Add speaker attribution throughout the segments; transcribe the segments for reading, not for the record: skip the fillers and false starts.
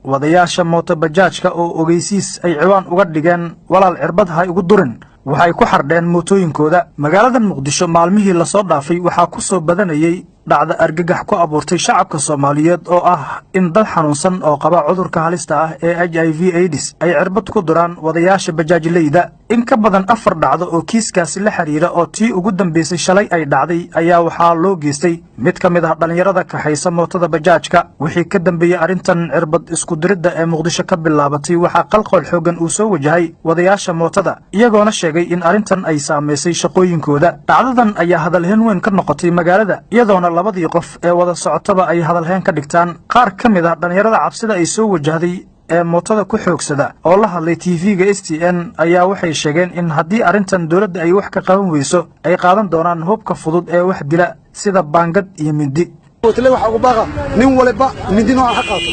Speaker 1: wadayaasha mooto bajaajka oo ogeysiis ay ciwaan uga dhigeen walaal cirbad ha igu durin waxay ku xardheen mootooyinkooda magaalada Muqdisho maalmihii la soo dhaafay waxaa ku soo badanayay dhacda argagax ku abuurtay shacabka Soomaaliyeed oo ah in dad xanuunsan oo qaba cudurka halista ah ee HIV/AIDS ay cirbad ku duraan wadayaasha bajaajleyda in ka badan 4 dhacdo oo kiiskaasi la xiriira oo tii ugu dambeysay shalay ay dhacday ayaa waxaa loo geystay mid ka mid ah dhalinyarada ka haysa mootada bajaajka wixii ka dambeeyay arintan cirbad isku diridda ee Muqdisho ka bilaabatay waxaa qalqal xoogan uu soo wajahay wadayaasha mootada iyagoona sheegay in arintan ay saameysay shaqooyinkooda dhacdadan ayaa hadalhayn weyn ka noqotay magaalada iyadoona labadii qof ee wada socotaba ay hadalhayn ka dhigtaan qaar ka mid ah dhalinyarada cabsida ay soo wajahday ee mootada ku xoogsada oo la hadlay TV-ga STN ayaa waxay sheegeen in haddii arintan dawladda ay wax ka qaban weyso ay qaadan doonaan hubka fudud ee wax dila sida baangad iyo mindi
Speaker 2: waxa ugu baaqa nin waliba mindi nooca ha qaato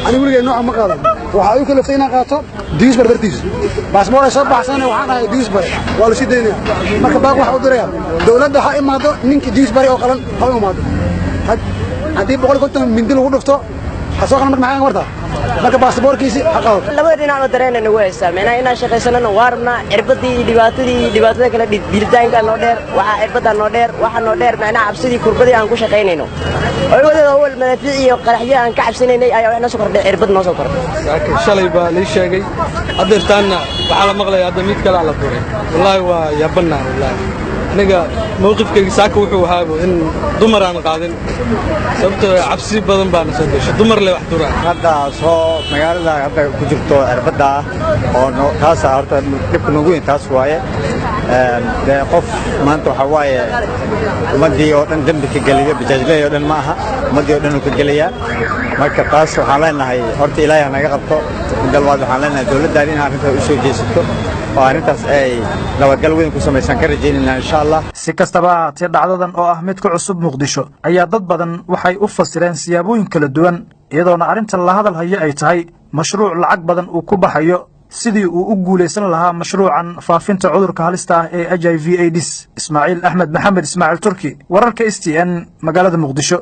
Speaker 2: ani waligeey nooca ma qaadan waxa ay kala fayna qaato diis barbartiis baasboor soo baxsan waxaan ahay diis bar waa la si deynaa marka baaq waxa u diraa dawladda ha imaado ninka diis bari oo qalan ha imaado haddii 150 mindi lagu dhufto asoo qalan maxay warta marka baasboorkiisi ha qaato
Speaker 3: laba dhinac oo dareenana way saameeyaan inaan shaqaysanana waarna cirbadii dhibaatada kala dilitaanka noo dheer waxa cirbada noo dheer waxa noo dheer macna cabsidii kurbadii aan ku shaqaynayno oo wada awal madaafiic iyo qaraxyo aan ka cabsanaynay ayaa wax noo soo kordhay cirbad noo soo kordhay
Speaker 4: shalay baa la sheegay adeertaana waxa la maqlay hadda mid kale la duray wallahi waa yaabana wallahi aniga mowqifkayga saaka wuxuu ahaa in dumar aan qaadin sababtoo cabsi badan baan soo gashay dumar le wax duraa
Speaker 5: hadda soo magaalada hadda ku jirto cirbada oo taas horta dibka nagu weyn taas waaye qof maanta waxa waaye umadii oo dhan dambi ka galiyo bajaajley oo dhan ma aha umadii oo dhan uu ka galiya marka taas waxaan leenahay horta Ilaahay naga qabto dalwaad waxaan leenahay dawladda in arrinta u soo jeesato oo arrintaas ay nabadgal weyn ku samaysan ka rajaynayna insha Allah
Speaker 1: si kastaba tii dhacdadan oo ah mid ku cusub Muqdisho ayaa dad badan waxay u fasireen siyaabooyin kala duwan iyadoona arrintan la hadal hayo ay tahay mashruuc lacag badan uu ku baxayo sidii uu u guuleysan lahaa mashruucan faafinta cudurka halista ah ee HIV/AIDS Ismaaciil Axmed Maxamed Ismaaciil Turki wararka STN magaalada Muqdisho